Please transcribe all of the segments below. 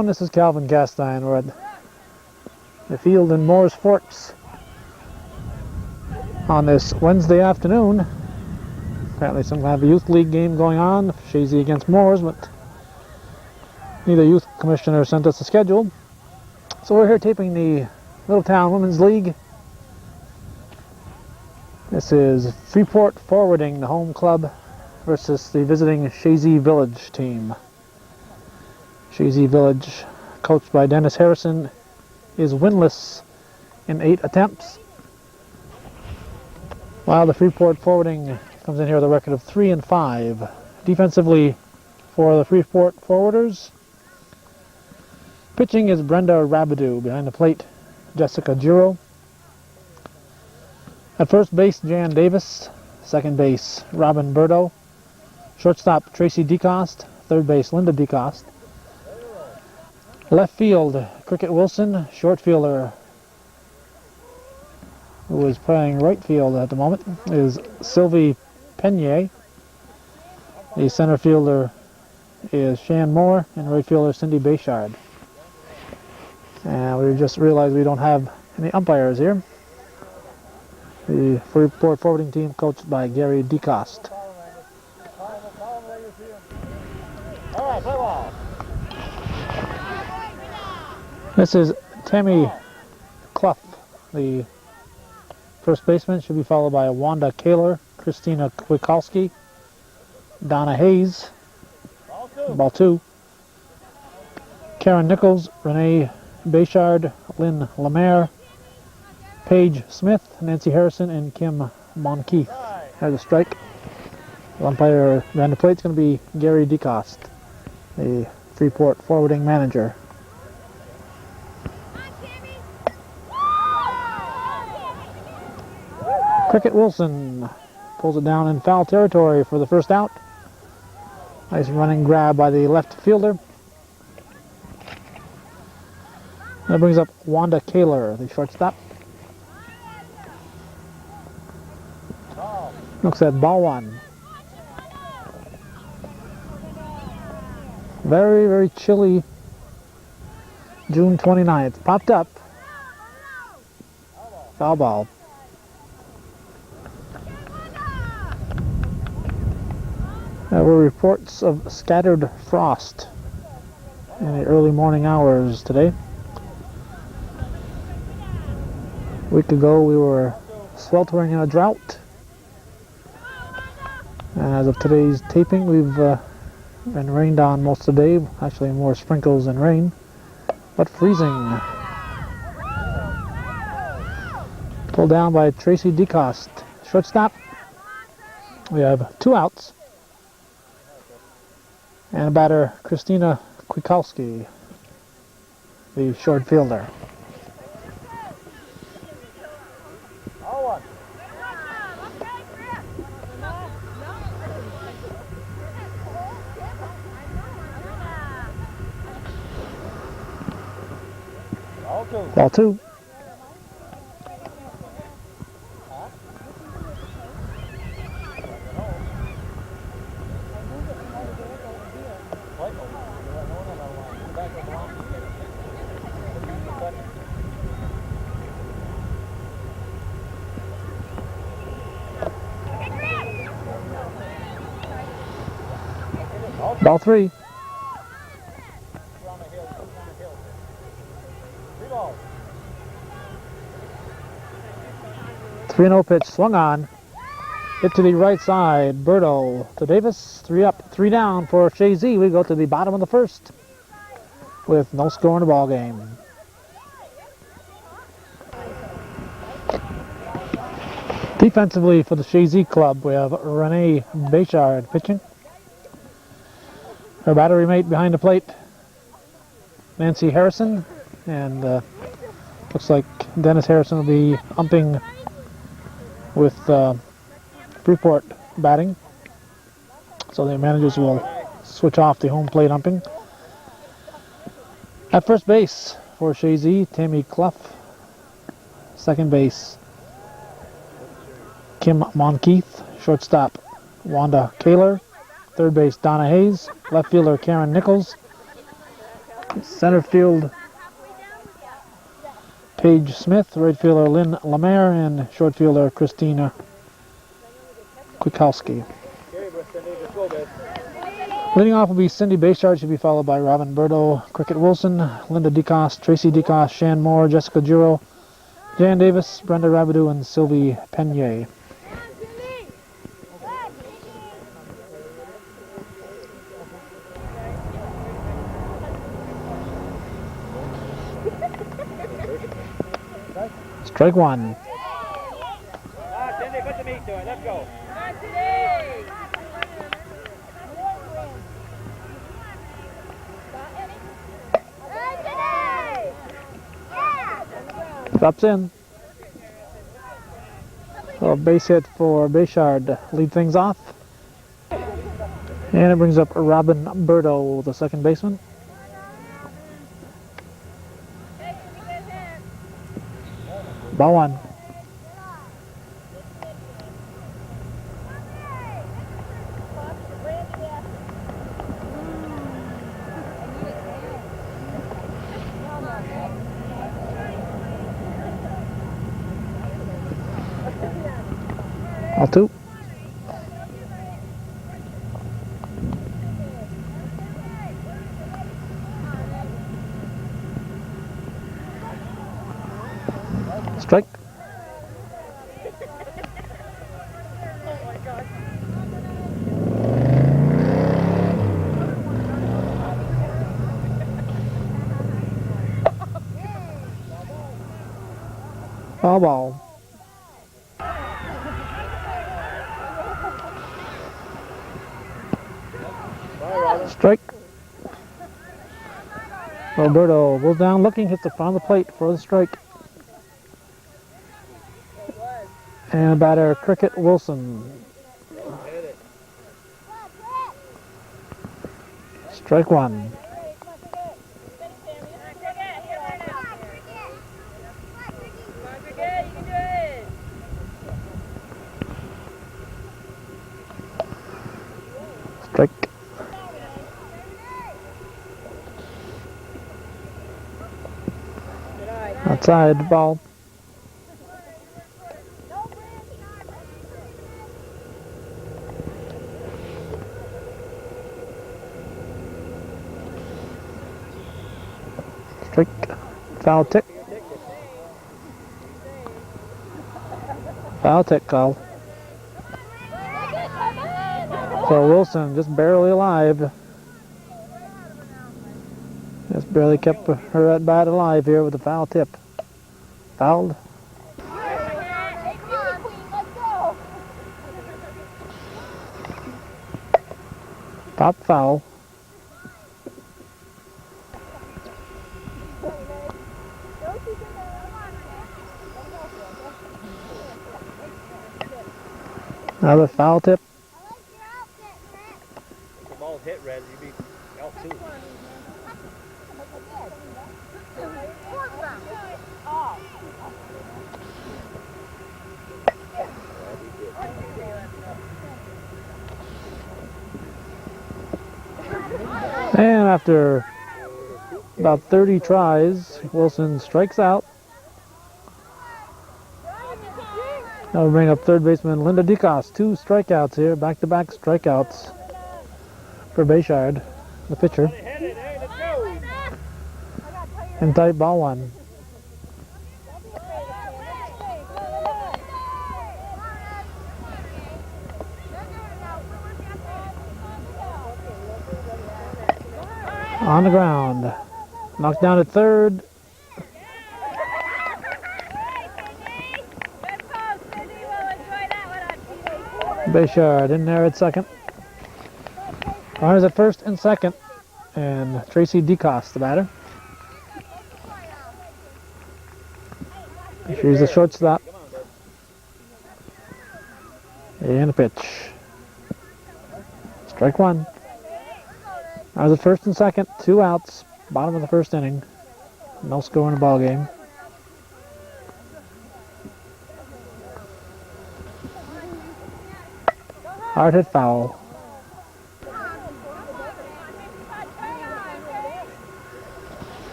everyone, this is Calvin Castine. We're at the field in Moore's Forks on this Wednesday afternoon. Apparently some kind of a youth league game going on, Chazy against Moore's, but neither youth commissioner sent us a schedule. So we're here taping the Littletown Women's League. This is Freeport Forwarding, the home club, versus the visiting Chazy Village team. Chazy Village, coached by Dennis Harrison, is winless in 8 attempts, while the Freeport Forwarding comes in here with a record of 3-5. Defensively for the Freeport Forwarders, pitching is Brenda Rabidou. Behind the plate, Jessica Giro. At first base, Jan Davis. Second base, Robin Burdo. Shortstop, Tracy DeCoste. Third base, Linda DeCoste. Left field, Cricket Wilson. Short fielder, who is playing right field at the moment, is Sylvie Penier. The center fielder is Shan Moore, and right fielder Cindy Bayshard. And we just realized we don't have any umpires here. The Freeport Forwarding team coached by Gary DeCoste. This is Tammy Clough, the first baseman. Should be followed by Wanda Kaler, Christina Kwiatkowski, Donna Hayes, ball 2, Karen Nichols, Renee Bayshard, Lynn Lemaire, Paige Smith, Nancy Harrison, and Kim Monkeith has a strike. The umpire behind the plate is going to be Gary DeCoste, the Freeport Forwarding manager. Cricket Wilson pulls it down in foul territory for the first out. Nice running grab by the left fielder. That brings up Wanda Kaler, the shortstop. Looks at ball 1. Very, very chilly June 29th. Popped up. Foul ball. There were reports of scattered frost in the early morning hours today. A week ago we were sweltering in a drought. And as of today's taping, we've been rained on most of the day. Actually more sprinkles than rain, but freezing. Pulled down by Tracy DeCoste, shortstop. We have 2 outs. And a batter, Christina Kwiatkowski, the short fielder. Ball 2. Ball 3. 3-0 pitch swung on. Hit to the right side. Burdo to Davis. 3 up, 3 down for Chazy. We go to the bottom of the first with no score in the ball game. Defensively for the Chazy club, we have Renee Bayshard pitching. Her battery mate behind the plate, Nancy Harrison, and looks like Dennis Harrison will be umping with Freeport batting, so the managers will switch off the home plate umping. At first base for Chazy, Tammy Clough. Second base, Kim Monkeith. Shortstop, Wanda Kaler. Third base, Donna Hayes. Left fielder, Karen Nichols. Center field, Paige Smith. Right fielder, Lynn Lemaire. And short fielder, Christina Kwiatkowski. Leading off will be Cindy Bayshard. Should be followed by Robin Burdo, Cricket Wilson, Linda DeCoste, Tracy DeCoste, Shan Moore, Jessica Giro, Jan Davis, Brenda Rabidou, and Sylvie Penier. Strike one. Cindy, put the meat to it. Let's go. Drops in. So a base hit for Bayshard. Lead things off. And it brings up Robin Burdo, the second baseman. Ball one. Ball two. Strike. Foul ball. Strike. Roberto goes down looking, hits the front of the plate for the strike. And batter Cricket Wilson. Strike one. Strike. Outside ball. Strike. Foul tick. Foul tick call. So Wilson just barely alive. Just barely kept her at bat alive here with a foul tip. Fouled. Pop foul. Another foul tip. If the ball's hit red, you'd be out too. And after about 30 tries, Wilson strikes out. That will bring up third baseman Linda DeCoste. 2 strikeouts here, back-to-back strikeouts for Bayshard, the pitcher. And tight ball one. On the ground. Knocked down at third. Bayshard in there at second. Runners at first and second. And Tracy DeCoste, the batter. Here's the shortstop. And a pitch. Strike one. Runners at first and second. 2 outs. Bottom of the first inning. No score in the ball game. Hard hit foul.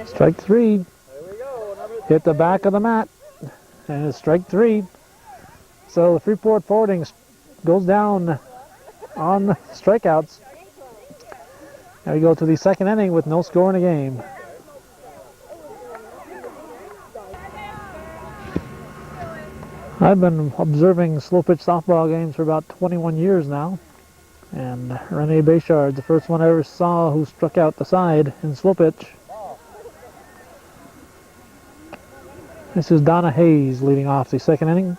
Strike three. There we go. Hit the back of the mat. And it's strike three. So the Freeport forwarding goes down on strikeouts. Now we go to the second inning with no score in the game. I've been observing slow pitch softball games for about 21 years now. And Rene Bayshard, the first one I ever saw who struck out the side in slow pitch. This is Donna Hayes leading off the second inning.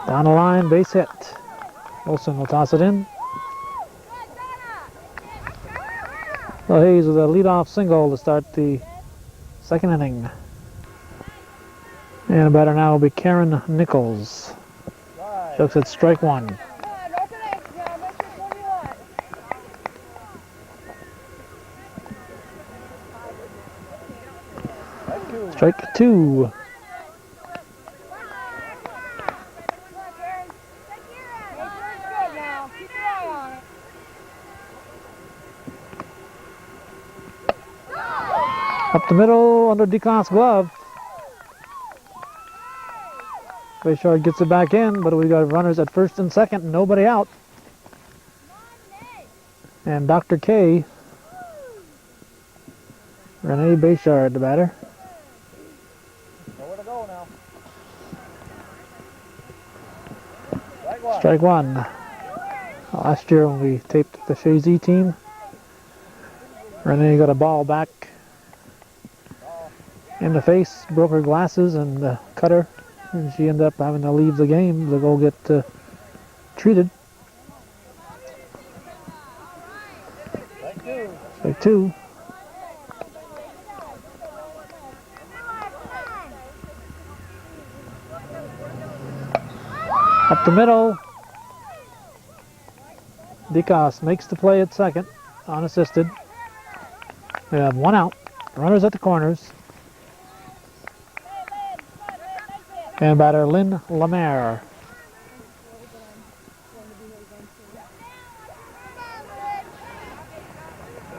Down the line, base hit. Wilson will toss it in. So Hayes with a leadoff single to start the second inning. And a batter now will be Karen Nichols. She looks at strike one. Strike two. Up the middle under DeCont's glove. Bayshard gets it back in, but we got runners at first and second, nobody out. And Dr. K, Rene Bayshard, the batter. Nowhere to go now. Strike one. Last year when we taped the Chazy team, Rene got a ball back in the face, broke her glasses and the cutter, and she ended up having to leave the game to go get treated. Strike two. Up the middle. DeCoste makes the play at second, unassisted. We have one out. Runners at the corners. And batter Lynn Lemaire.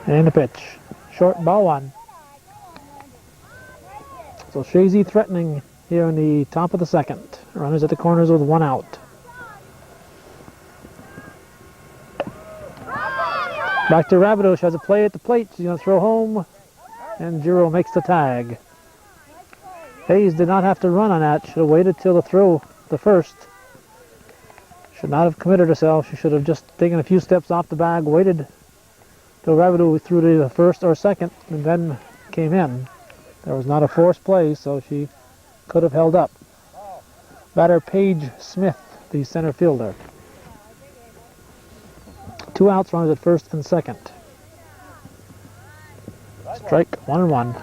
And the pitch. Short, ball one. So Chazy threatening here in the top of the second. Runners at the corners with one out. Back to Rabideau. She has a play at the plate. She's going to throw home. And Giro makes the tag. Hayes did not have to run on that. Should have waited till the throw, the first. Should not have committed herself. She should have just taken a few steps off the bag, waited till Rabideau threw to the first or second, and then came in. There was not a forced play, so she could have held up. Batter Paige Smith, the center fielder. Two outs, runners at first and second. Strike 1-1.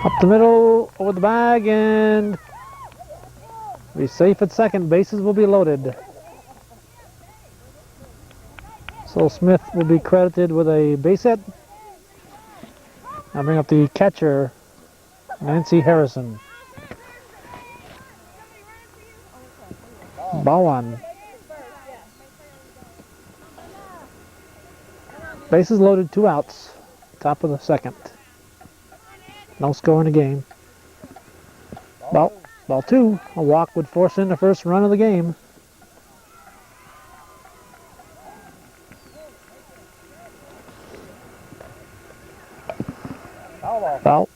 Up the middle, over the bag, and be safe at second. Bases will be loaded. So Smith will be credited with a base hit. I'll bring up the catcher, Nancy Harrison. Ball one. Bases loaded, two outs. Top of the second. No score in the game. Ball two. A walk would force in the first run of the game. Foul.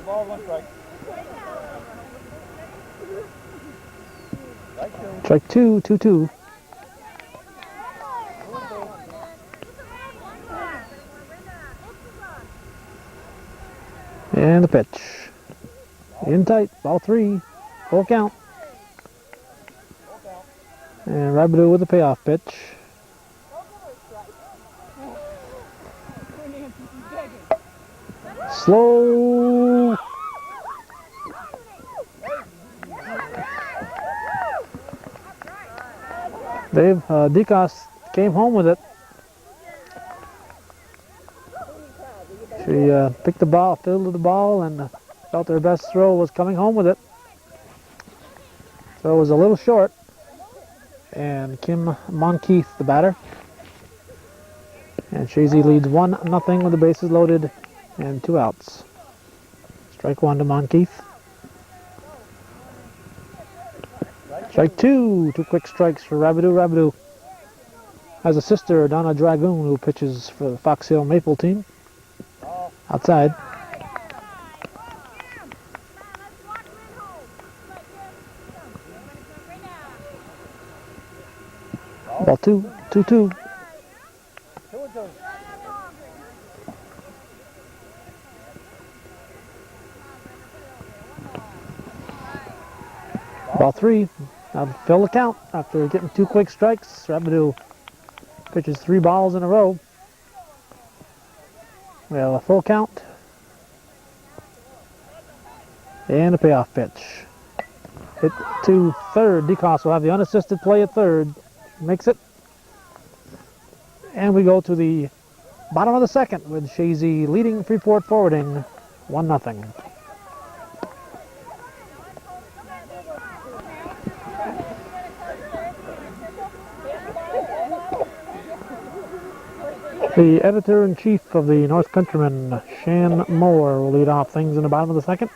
Ball, one strike. Strike two, 2-2. And the pitch. In tight, ball three, full count. And Rabideau with the payoff pitch. Slow. Dave DeCoste came home with it. She picked the ball, fielded the ball, and felt her best throw was coming home with it. So it was a little short. And Kim Monkeith, the batter. And Chazy leads 1-0 with the bases loaded and 2 outs. Strike 1 to Monkeith. Strike 2. 2 quick strikes for Rabideau. Rabideau has a sister, Donna Dragoon, who pitches for the Fox Hill Maple team. Outside. Ball 2. 2-2. Ball 3. Now to fill the count after getting 2 quick strikes. Rabideau pitches 3 balls in a row. We have a full count. And a payoff pitch. Hit to third. DeCoste will have the unassisted play at third. Makes it. And we go to the bottom of the second with Chazy leading Freeport forwarding 1-0. The editor-in-chief of the North Countryman, Shan Moore, will lead off things in the bottom of the second.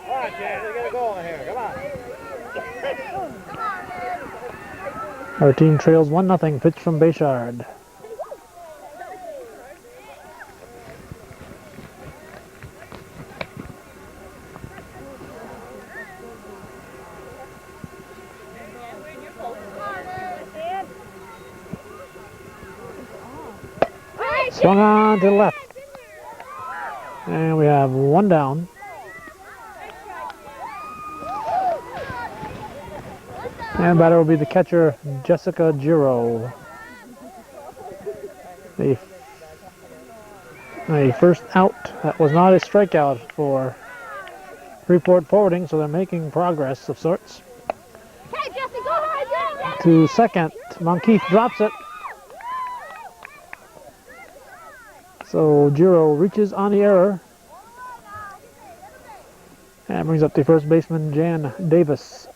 Come on, Chazy, get a goal in here. Come on. Our team trails 1-0. Pitch from Bayshard. Swung on to the left. And we have 1 down. And batter will be the catcher, Jessica Giro. The first out. That was not a strikeout for Freeport forwarding, so they're making progress of sorts. Hey, Jesse, go hard, To second, Monkeith drops it. So Giro reaches on the error and brings up the first baseman, Jan Davis.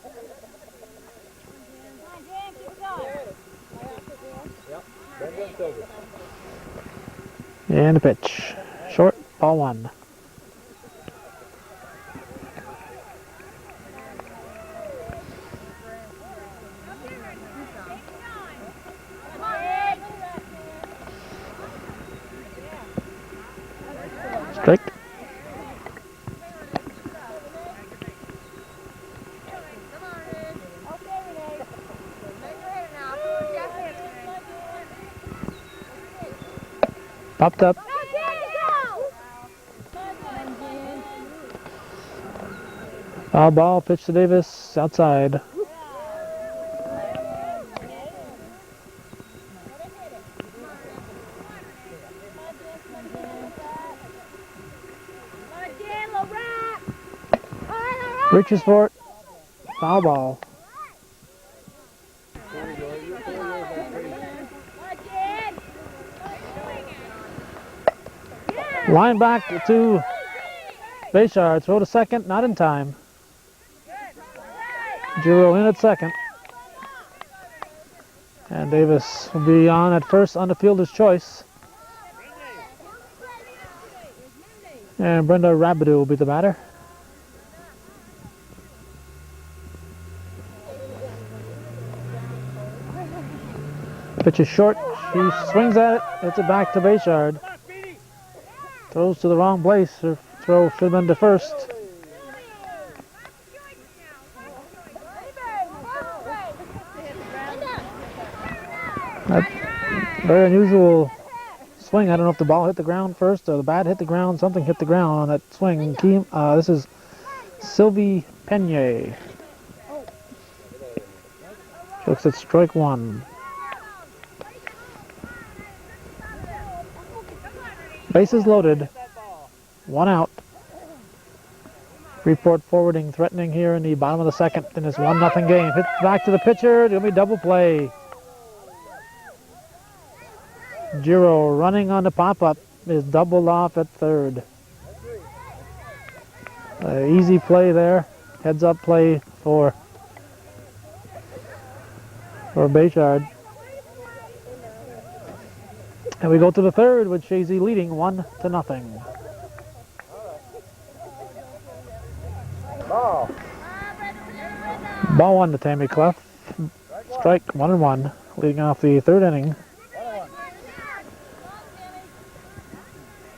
And a pitch. Short, ball 1. Strike. Popped up. Foul ball, pitch to Davis, outside. Reaches for it. Foul ball. Line back to Bayshard. Throw to second, not in time. Giro in at second. And Davis will be on at first on the fielder's choice. And Brenda Rabideau will be the batter. Pitch is short. She swings at it. Hits it back to Bayshard. Throws to the wrong place. Her throw should have been to first. That very unusual swing. I don't know if the ball hit the ground first or the bat hit the ground. Something hit the ground on that swing. This is Sylvie Penier. She looks at strike 1. Bases loaded. 1 out. Freeport forwarding, threatening here in the bottom of the second in this 1-0 game. Hit back to the pitcher. It'll be double play. Giro running on the pop-up is doubled off at third. Easy play there. Heads-up play for Bayshard. And we go to the third with Chazy leading 1-0. Ball. Ball 1 to Tammy Clough. Strike 1-1, leading off the third inning.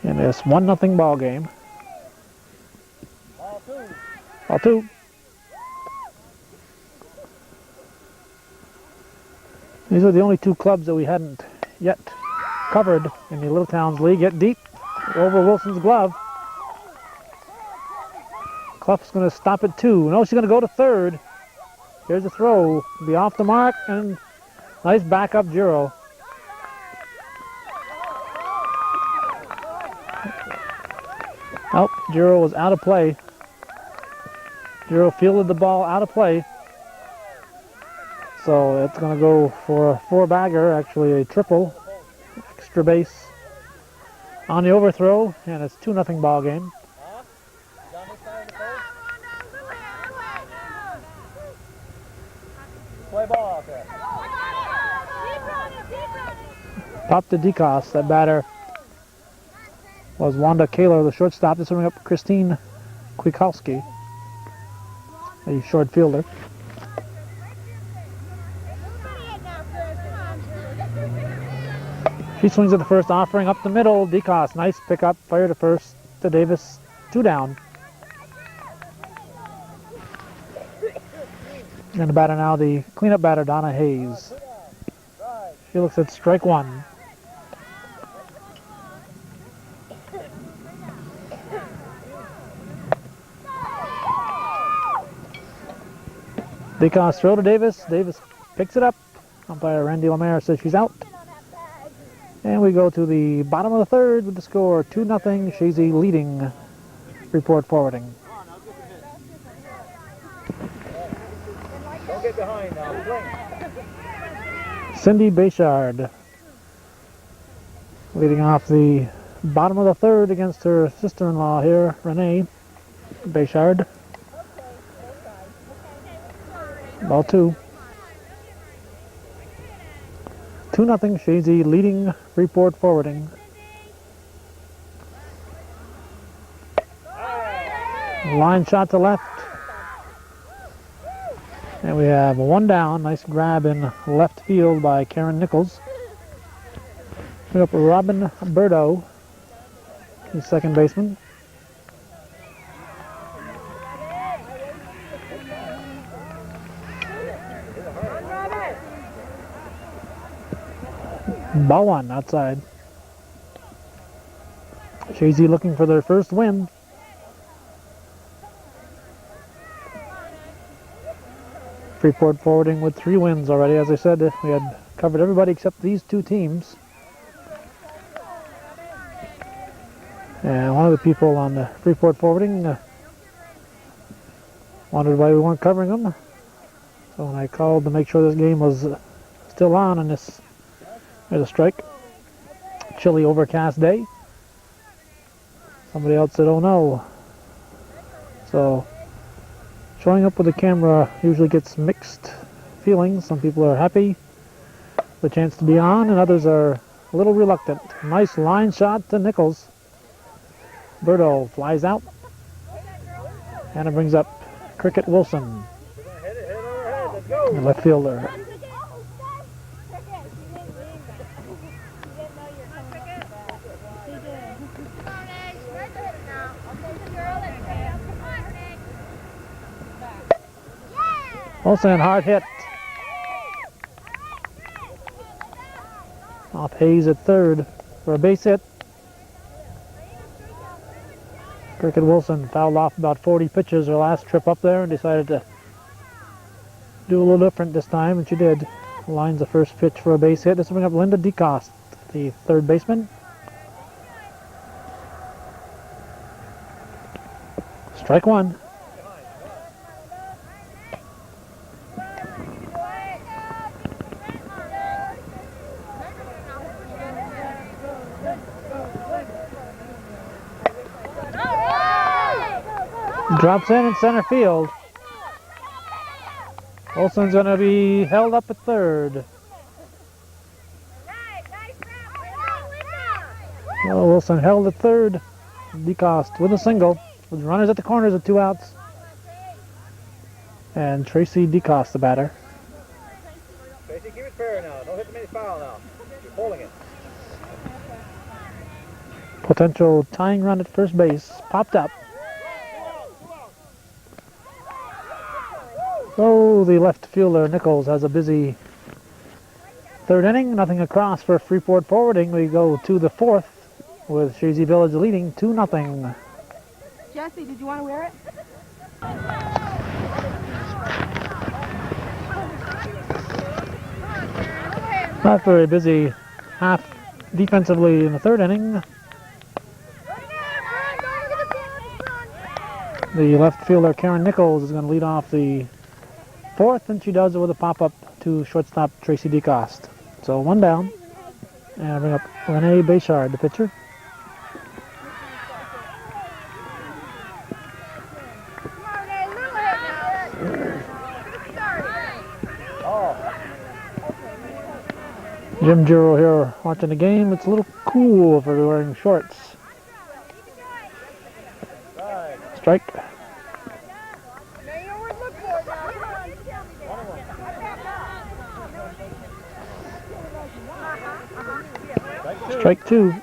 In this 1-0 ball game. Ball 2. These are the only two clubs that we hadn't yet covered in the Little Towns League. Get deep over Wilson's glove. Clough's going to stop at 2. No, she's going to go to third. Here's a throw. Be off the mark, and nice backup Giro. Oh, Giro was out of play. Giro fielded the ball out of play. So it's going to go for a 4-bagger, actually a triple. Extra base on the overthrow, and it's 2-0 ball game. Play ball out there. Pop to DeCoste. That batter was Wanda Kaler, the shortstop. This will bring up Christine Kwiatkowski, a short fielder. She swings at the first offering up the middle. DeCoste, nice pickup. Fire to first to Davis. 2 down. And the batter now, the cleanup batter, Donna Hayes. She looks at strike 1. DeCoste throw to Davis. Davis picks it up. Umpire Randy Lemaire says she's out. And we go to the bottom of the third with the score 2-0. Chazy leading Freeport forwarding. Don't get behind now. Swing. Cindy Bayshard leading off the bottom of the third against her sister-in-law here, Renee Bayshard. Ball 2. 2-0 Chazy leading Freeport forwarding. Line shot to left. And we have 1 down. Nice grab in left field by Karen Nichols. Bring up Robin Burdo, the second baseman. Ball 1 outside. Chazy looking for their first win. Freeport forwarding with 3 wins already. As I said, we had covered everybody except these 2 teams. And one of the people on the Freeport forwarding wondered why we weren't covering them. So when I called to make sure this game was still on, and there's a strike. Chilly overcast day. Somebody else said, oh no. So showing up with the camera usually gets mixed feelings. Some people are happy the chance to be on, and others are a little reluctant. Nice line shot to Nichols. Burdo flies out, and it brings up Cricket Wilson, the left fielder. Wilson, hard hit. Off Hayes at third for a base hit. Cricket Wilson fouled off about 40 pitches her last trip up there and decided to do a little different this time, and she did. Lines the first pitch for a base hit. This will bring up Linda DeCoste, the third baseman. Strike 1. Drops in center field. Olson's going to be held up at third. So Wilson held at third. DeCoste with a single. With runners at the corners with 2 outs. And Tracy DeCoste, the batter. Tracy, keep it fair now. Don't hit the mini foul now. You're holding it. Potential tying run at first base. Popped up. So the left fielder, Nichols, has a busy third inning. Nothing across for Freeport forwarding. We go to the 4th with Chazy Village leading 2-0. Jesse, did you want to wear it? Not very busy half defensively in the third inning. The left fielder, Karen Nichols, is going to lead off the 4th, and she does it with a pop-up to shortstop Tracy DeCoste. So 1 down. And I bring up Renee Béchard, the pitcher. Jim Giro here watching the game. It's a little cool for wearing shorts. Strike. Strike 2.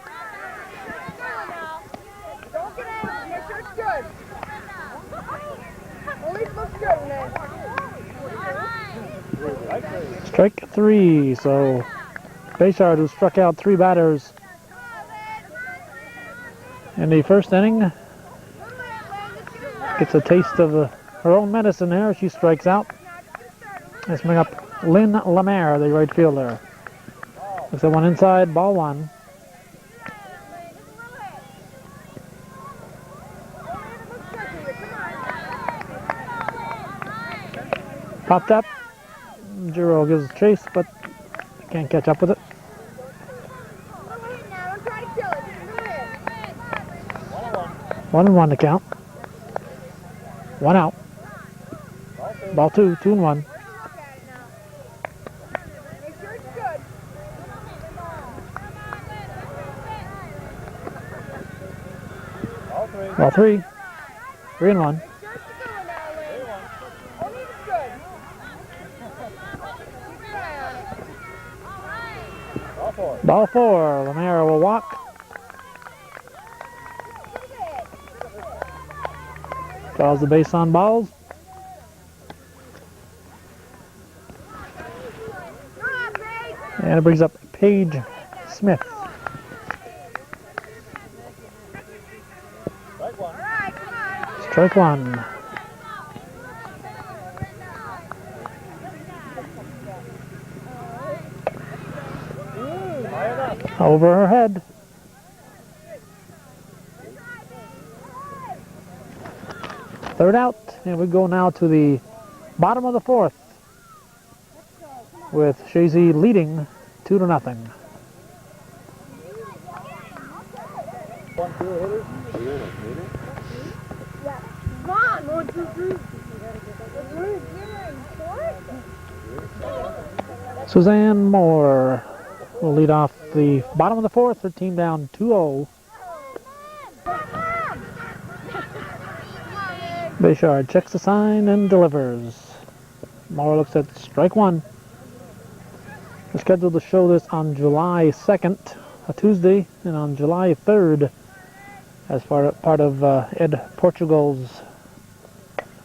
Don't get out. Make sure it's good. At least it looks good, man. Strike 3. So Béchard, who struck out 3 batters in the first inning, gets a taste of her own medicine there. She strikes out. Let's bring up Lynn Lemaire, the right fielder. Looks at one inside, ball 1. Popped up. Giro gives a chase, but can't catch up with it. 1-1 to count. 1 out. Ball 2, 2-1. Ball 3. 3-1. Ball 4. Lemaire will walk. Draws the base on balls. And it brings up Paige Smith. Strike 1. Over her head. Third out, and we go now to the bottom of the 4th with Chazy leading 2-0. 1-2 hitters. Come on, 1, 2, 3. Suzanne Moore will lead off the bottom of the 4th. Her team down 2-0. Béchard checks the sign and delivers. Moore looks at strike 1. We're scheduled to show this on July 2nd, a Tuesday, and on July 3rd as part of Ed Portugal's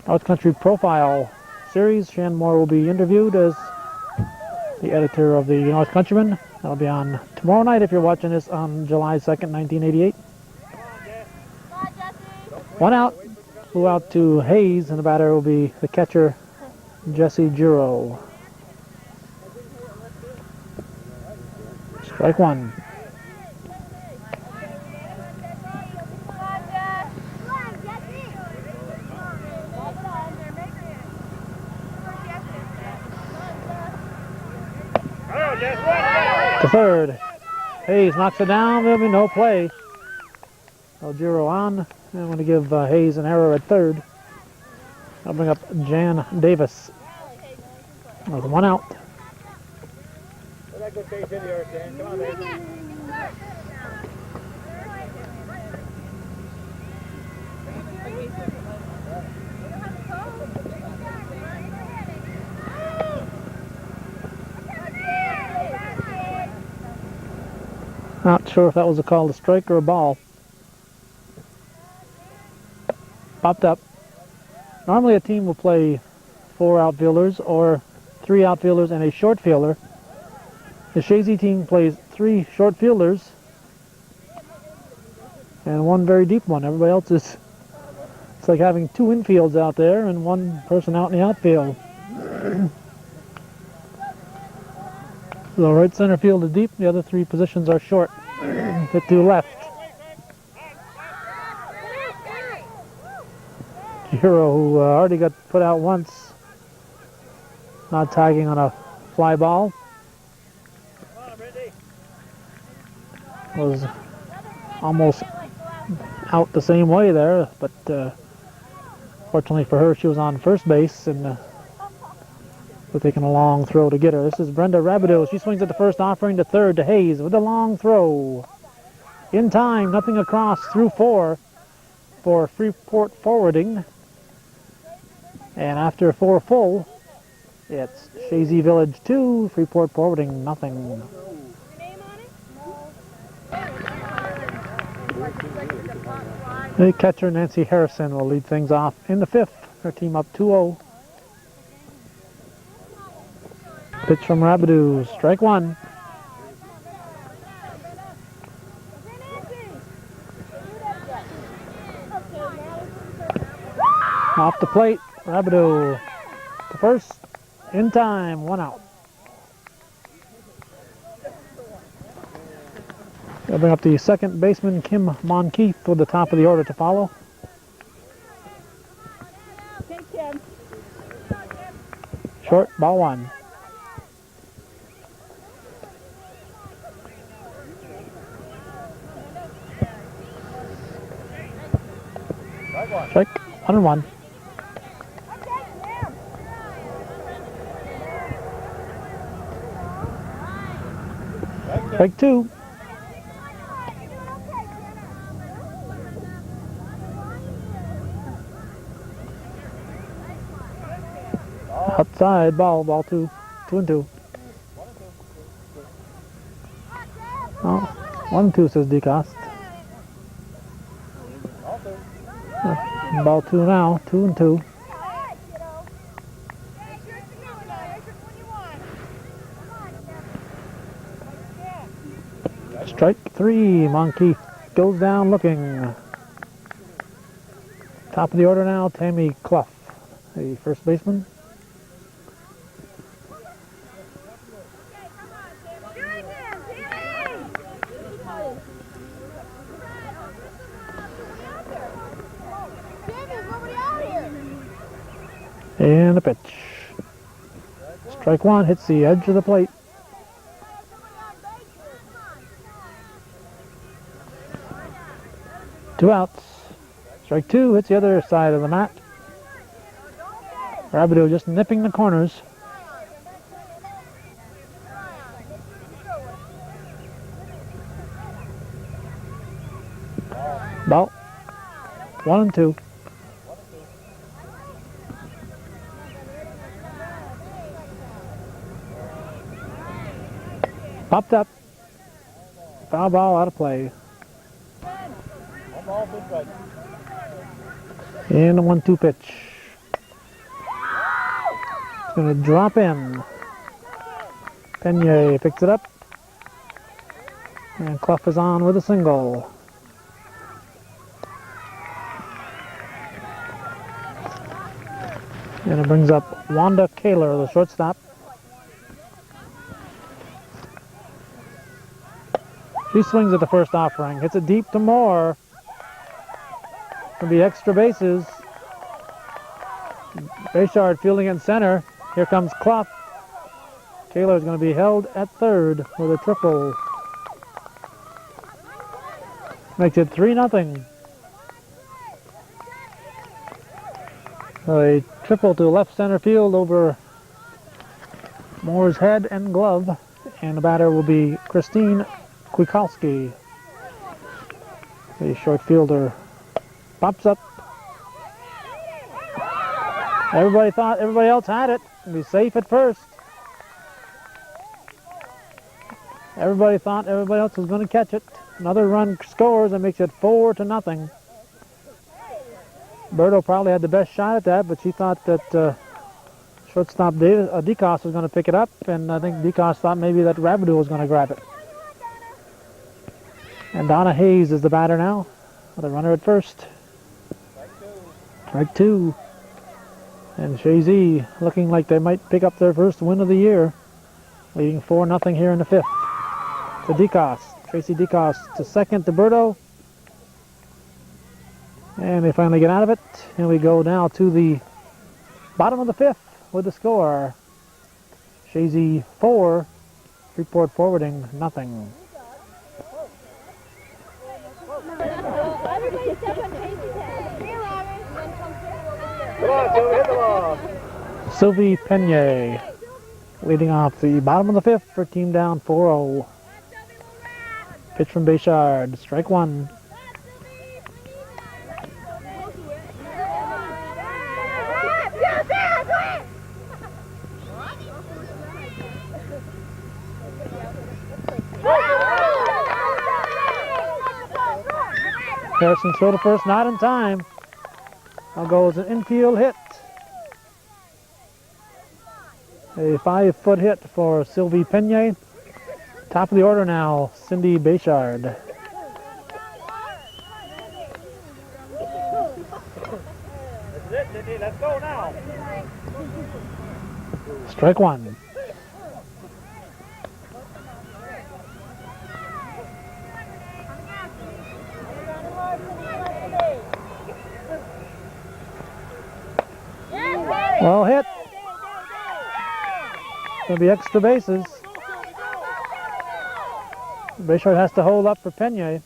North Country Profile series. Shan Moore will be interviewed as the editor of the North Countryman. That'll be on tomorrow night if you're watching this on July 2nd, 1988. 1 out. Flew out to Hayes, and the batter will be the catcher, Jesse Giro. Strike 1. To third. Hayes knocks it down. There'll be no play. Algero on. And I'm going to give Hayes an error at third. I'll bring up Jan Davis with one out. Let that good base in the earth, Dan. Come on, baby. Not sure if that was a call to strike or a ball. Popped up. Normally a team will play 4 outfielders or 3 outfielders and a short fielder. The Chazy team plays 3 short fielders and 1 very deep one. Everybody else is, it's like having 2 infields out there and 1 person out in the outfield. So right center field is deep, the other 3 positions are short. Hit to left. Hero, who already got put out once, not tagging on a fly ball, was almost out the same way there, but fortunately for her, she was on first base and we're taking a long throw to get her. This is Brenda Rabideau. She swings at the first offering to third to Hayes with a long throw. In time, nothing across through 4 for Freeport forwarding. And after 4 full, it's Chazy Village 2, Freeport forwarding nothing. The catcher Nancy Harrison will lead things off in the 5th. Her team up 2-0. Pitch from Rabideau, strike 1. Off the plate, Rabideau to first, in time, 1 out. They'll bring up the second baseman, Kim Monkeith, with the top of the order to follow. Short, ball 1. Strike 1-1. Strike 2. Outside, ball 2. 2-2. Oh, 1-2 says DeCoste. Ball 2 now, 2-2. Strike 3, Monkeith goes down looking. Top of the order now, Tammy Clough, the first baseman. And a pitch. Strike 1, hits the edge of the plate. Two outs. Strike 2, hits the other side of the mat. Rabideau just nipping the corners. Ball. 1-2. Popped up. Foul ball out of play. And a 1-2 pitch. It's going to drop in. Pena picks it up. And Clough is on with a single. And it brings up Wanda Kaler, the shortstop. She swings at the first offering, hits it deep to Moore. Gonna be extra bases. Bayshard fielding in center. Here comes Clough. Kaler is going to be held at third with a triple. Makes it 3-0. A triple to left center field over Moore's head and glove. And the batter will be Christine Kwiatkowski. The short fielder pops up. Everybody thought everybody else had it. It'd be safe at first. Everybody thought everybody else was going to catch it. Another run scores and makes it 4-0. Berto probably had the best shot at that, but she thought that shortstop DeCoste was going to pick it up, and I think DeCoste thought maybe that Rabideau was going to grab it. And Donna Hayes is the batter now, with a runner at first. Strike two. And Chazy looking like they might pick up their first win of the year, leading 4-0 here in the fifth. To DeCoste. Tracy DeCoste to second to Berto. And they finally get out of it. And we go now to the bottom of the fifth with the score. Chazy 4, Freeport Forwarding nothing. Come on, Joe, hit the ball. Sylvie Penier leading off the bottom of the fifth for team down 4-0. Pitch from Bayshard, strike one. Harrison throw to first, not in time. Now goes an infield hit. A 5-foot hit for Sylvie Penier. Top of the order now, Cindy Bayshard. This is it, Cindy. Let's go now. Strike one. Well hit. Gonna be extra bases. Bayshard has to hold up for Penier.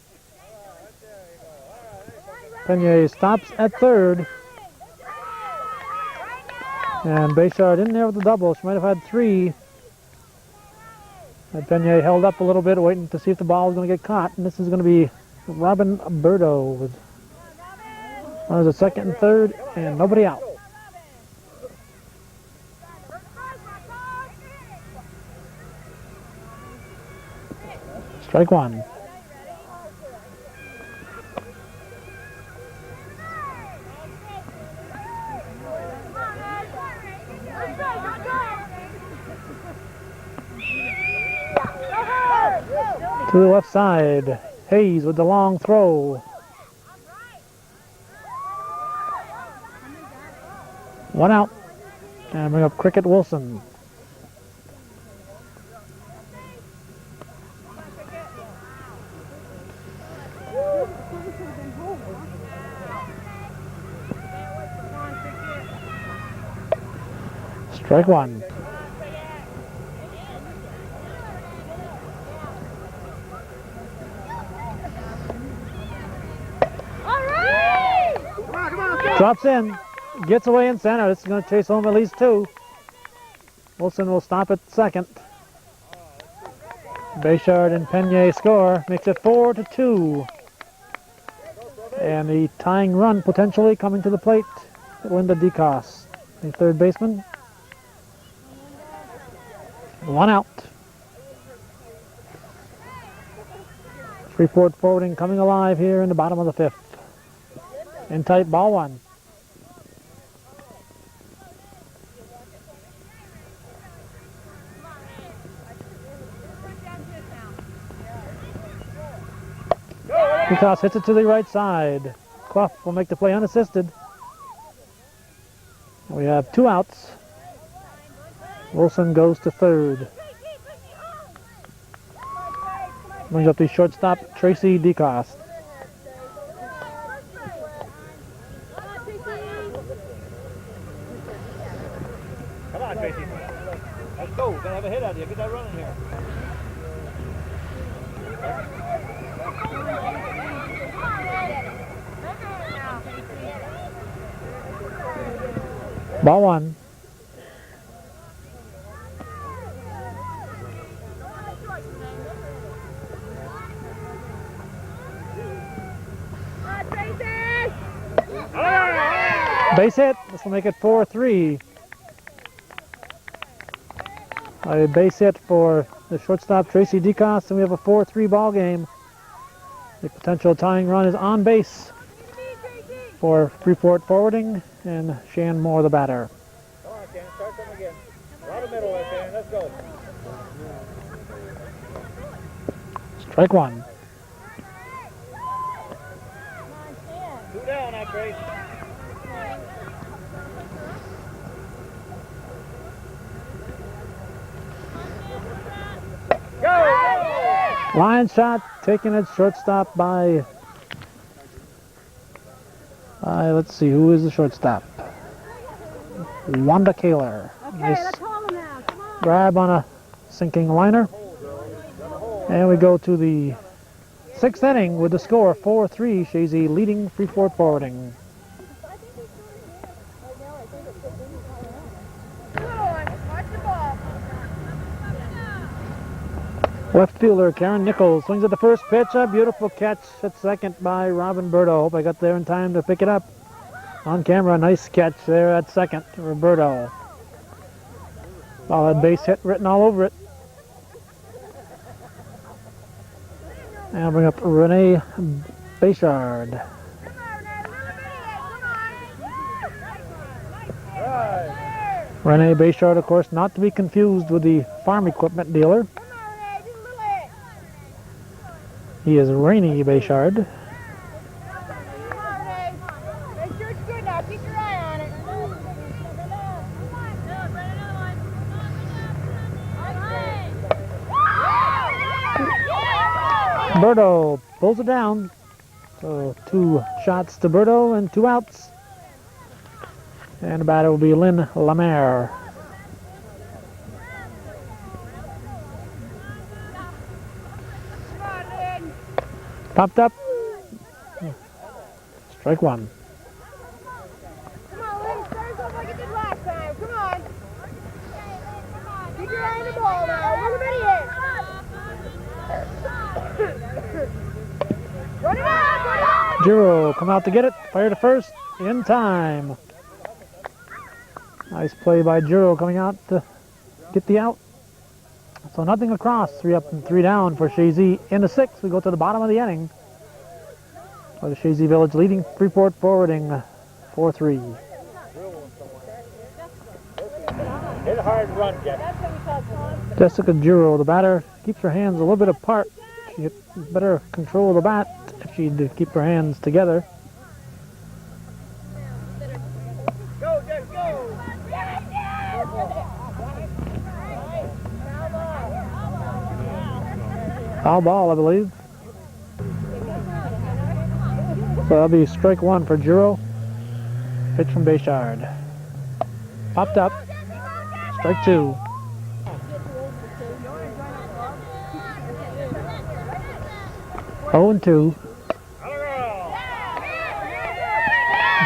Penier stops at third. And Bayshard in there with the double. She might have had three. And Penier held up a little bit, waiting to see if the ball was going to get caught. And this is going to be Robin Berto with runners at second and third, and nobody out. Strike one. To the left side, Hayes with the long throw. One out. And bring up Cricket Wilson. Strike one. Drops in, gets away in center. This is going to chase home at least two. Wilson will stop at second. Bayshard and Penier score, makes it 4-2. And the tying run potentially coming to the plate. Linda DeCoste, the third baseman. One out. Freeport Forwarding coming alive here in the bottom of the fifth. In tight, ball one. DeCoste hits it to the right side. Clough will make the play unassisted. We have two outs. Wilson goes to third. Brings up the shortstop, Tracy DeCoste. Come on, Tracy. Let's go. We're going to have a hit out of you. Get that running here. Ball one. Base hit. This will make it 4-3. A base hit for the shortstop Tracy DeCoste, and we have a 4-3 ball game. The potential tying run is on base for Freeport forwarding and Shan Moore the batter. Come on, Shan, start them again. Around the middle there, Shan. Let's go. Strike one. 2 down, now, Grace. Go! Line shot taken at shortstop by, let's see, who is the shortstop? Wanda Kaler. Okay, Nice let's hold him now. Come on. grab on a sinking liner. And we go to the 6th inning with the score 4-3. Chazy leading Freeport forwarding. Come on, watch the ball. Left fielder Karen Nichols swings at the first pitch. A beautiful catch at second by Robin Berto. Hope I got there in time to pick it up. On camera, nice catch there at second, Roberto. Solid base hit written all over it. And I'll bring up Renee Bayshard. Come on, Renee. Come on. Right. Renee Bayshard, of course, not to be confused with the farm equipment dealer. Come on, Renee. Just a little hit. He is Rainey Bayshard. Come on, Renee. Make sure it's good now. Keep your eye on it. Berto pulls it down. So 2 shots to Berto and 2 outs. And the batter will be Lynn Lamere. Come on, Lynn. Popped up. Strike one. Come on, Lynn. Start us off like you did last time. Come on. Keep your eye on the ball now. Look at it. Run it out. Run it out. Giro come out to get it. Fire to first in time. Nice play by Giro coming out to get the out. So nothing across. 3 up and 3 down for Chazy in the 6th. We go to the bottom of the inning. For the Chazy Village leading Freeport forwarding 4-3. Hit a hard run, Jeff. Jessica Giro, the batter, keeps her hands a little bit apart. She get better control of the bat if she'd keep her hands together. Go, Jeff, go! Foul ball, I believe. So that'll be strike one for Giro. Pitch from Bayshard. Popped up. Strike two. Oh and 2.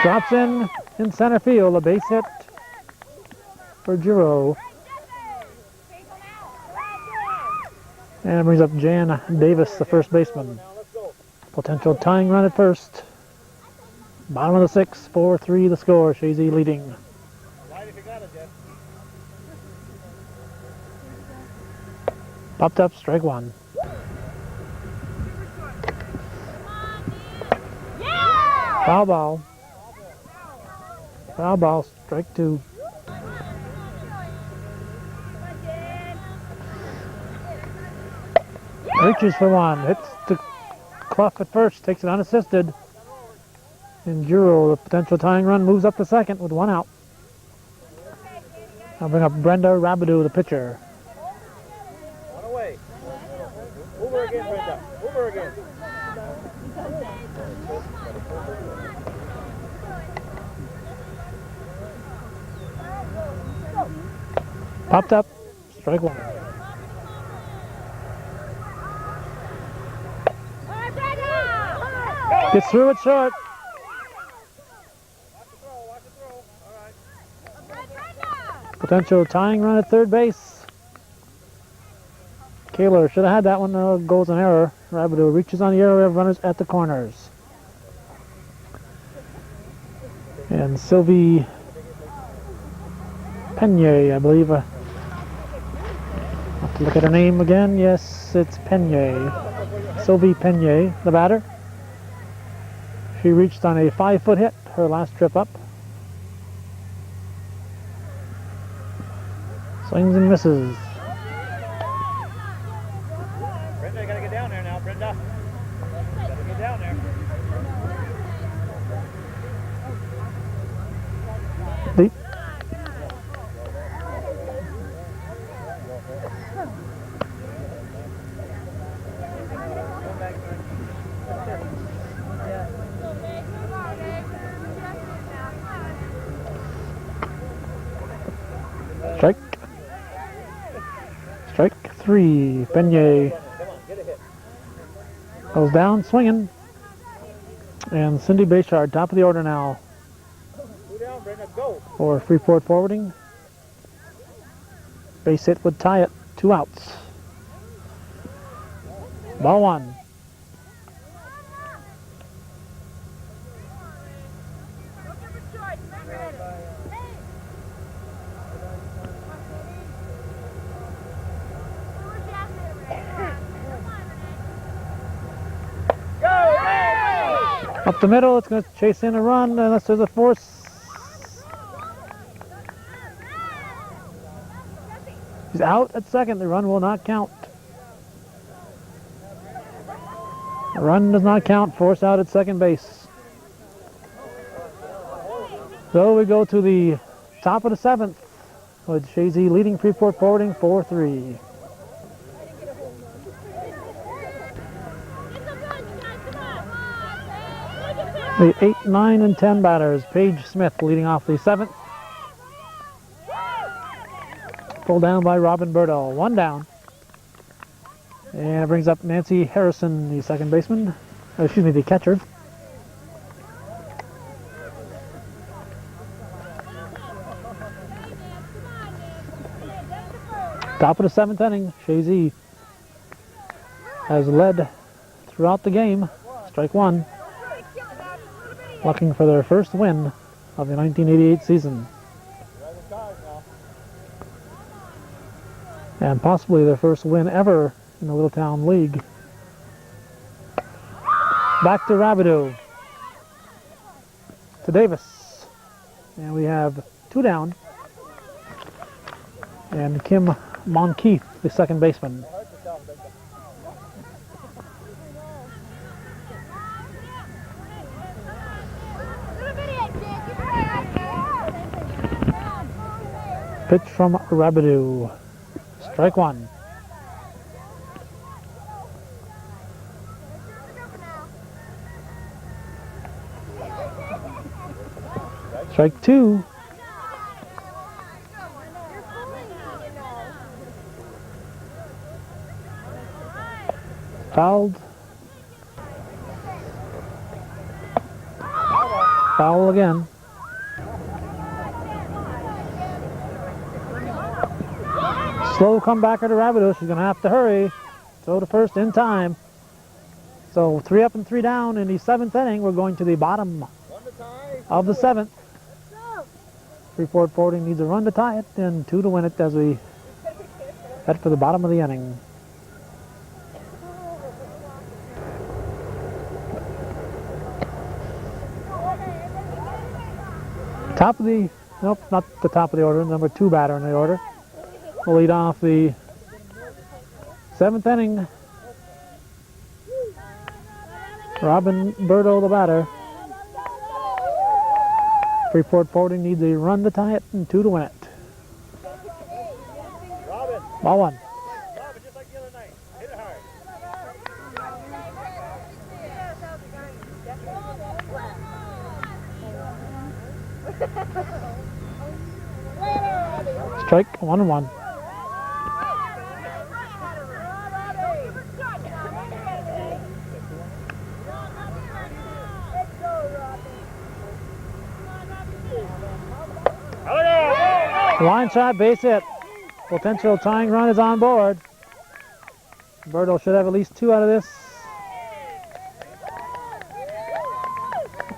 Drops in center field. A base hit for Giro. And brings up Jan Davis, the first baseman. Potential tying run at first. Bottom of the 6th, 4-3 the score. Chazy leading. Right if you got it, Jeff. Popped up, strike one. Foul ball. Foul ball, strike two. Reaches for one, hits the Clough at first, takes it unassisted. And Giro, the potential tying run, moves up to second with 1 out. I'll bring up Brenda Rabidou, the pitcher. One away. Over again, Brenda. Over again. Popped up, strike one. Gets through it short. Watch the throw, watch the throw. All right. Potential tying run at third base. Kaler should have had that one. Goes an error. Rabideau reaches on the arrow. We have runners at the corners. And Sylvie Penier, I believe. Have to look at her name again. Yes, it's Penier. Sylvie Penier, the batter. She reached on a 5-foot hit her last trip up. Swings and misses. Brenda, you gotta get down there now, Brenda. Gotta get down there. Deep. Strike. Strike 3. Penier goes down swinging. And Cindy Bayshard, top of the order now Go down, Brenda, go. for Freeport forwarding. Base hit would tie it. 2 outs. Ball 1. Up the middle, it's going to chase in a run unless there's a force. He's out at second. The run will not count. The run does not count. Force out at second base. So we go to the top of the 7th with Chazy leading Freeport forwarding 4-3. The 8, 9, and 10 batters. Paige Smith leading off the 7th. Pulled down by Robin Burdo. 1 down. And it brings up Nancy Harrison, the second baseman. Excuse me, the catcher. Top of the 7th inning. Chazy has led throughout the game. Strike 1. Looking for their first win of the 1988 season. And possibly their first win ever in the Littletown League. Back to Rabideau. To Davis. And we have 2 down. And Kim Monkeith, the second baseman. Pitch from Rabideau. Strike 1. Strike 2. Fouled. Foul again. Slow comebacker to Rabideau. She's going to have to hurry. Throw to first in time. So 3 up and 3 down in the 7th inning. We're going to the bottom of the 7th. Freeport forwarding needs a run to tie it and 2 to win it as we head for the bottom of the inning. Top of the, nope, not the top of the order, number 2 batter in the order. Will lead off the 7th inning. Robin Burdo, the batter. Freeport forwarding needs a run to tie it and 2 to win it. Ball 1. Robin, just like the other night. Hit it hard. Strike 1-1. Line shot, base hit. Potential tying run is on board. Berto should have at least 2 out of this.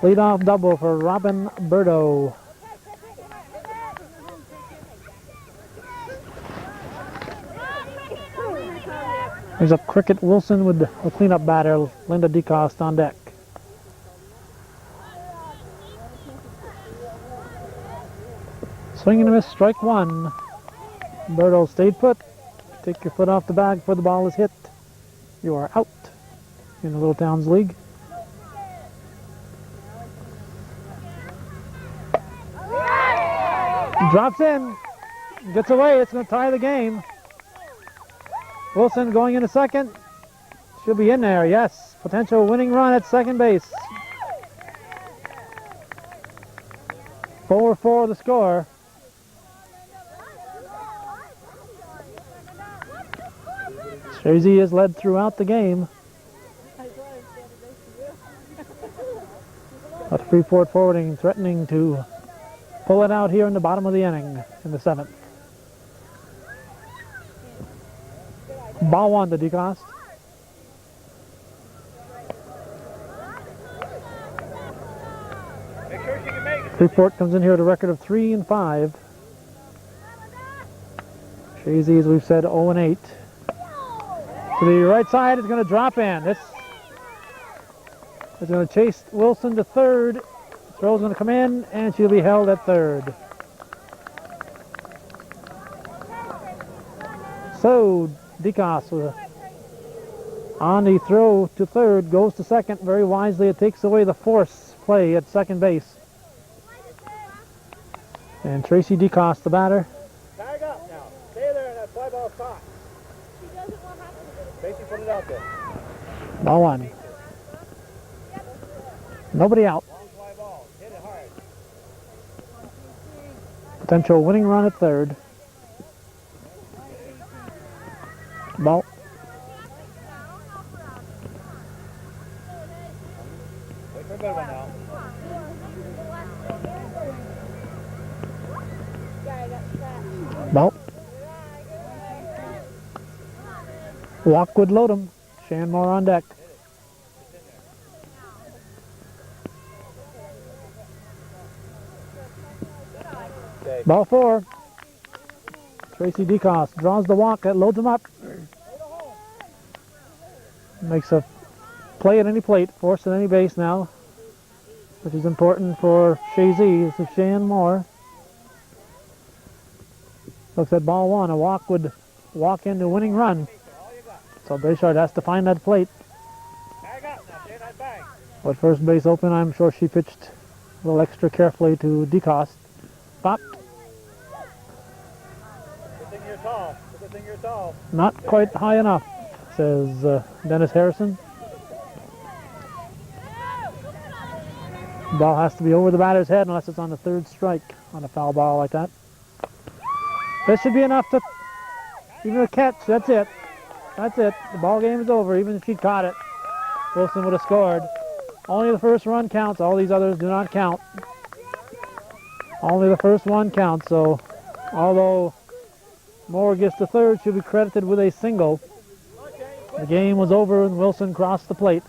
Leadoff double for Robin Berto. Here's up Cricket Wilson with the cleanup batter, Linda DeCoste on deck. Swing and a miss, strike 1. Berto stayed put. Take your foot off the bag before the ball is hit. You are out in the Little Towns League. Drops in, gets away, it's going to tie the game. Wilson going into second. Should be in there, yes. Potential winning run at second base. 4-4 the score. Chazy is led throughout the game. But Freeport forwarding threatening to pull it out here in the bottom of the inning in the 7th. Ball 1 to DeCoste. Make sure she can make it. Freeport comes in here at a record of 3-5. Chazy, as we've said, 0-8. To the right side, it's going to drop in. This is going to chase Wilson to third. Throw's going to come in, and she'll be held at third. So, DeCoste on the throw to third, goes to second very wisely. It takes away the force play at second base. And Tracy DeCoste, the batter. Tag up now. Stay there in that fly ball spot. Basically put it out there. Ball 1. Nobody out. Long fly ball. Hit it hard. Potential winning run at third. Ball. Wait for a good one now. Ball. Walk would load him. Shanmore on deck. Okay. Ball 4. Tracy DeCoste draws the walk. That loads him up. Makes a play at any plate. Force at any base now. Which is important for Chazy. This is Shanmore. Looks at ball 1. A walk would walk into winning run. So Bayshard has to find that plate. Tag up now. Stay in that bag. With first base open, I'm sure she pitched a little extra carefully to DeCoste. Popped. Good thing you're tall. Good thing you're tall. Not quite high enough, says Dennis Harrison. Ball has to be over the batter's head unless it's on the third strike on a foul ball like that. This should be enough to even a catch. That's it. That's it. The ball game is over. Even if she caught it, Wilson would have scored. Only the first run counts. All these others do not count. Only the first one counts. So, although Moore gets the third, she'll be credited with a single. The game was over and Wilson crossed the plate.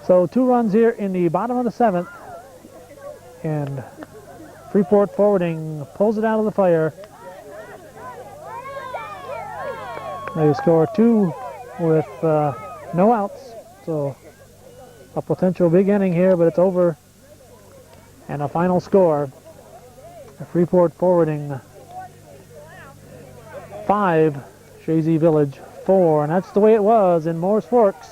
So 2 runs here in the bottom of the 7th. And Freeport forwarding pulls it out of the fire. They score 2 with no outs. So a potential big inning here, but it's over. And a final score. Freeport forwarding 5, Chazy Village 4. And that's the way it was in Moore's Forks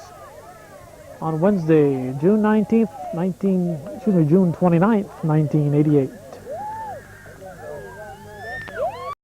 on Wednesday, June 29th, 1988.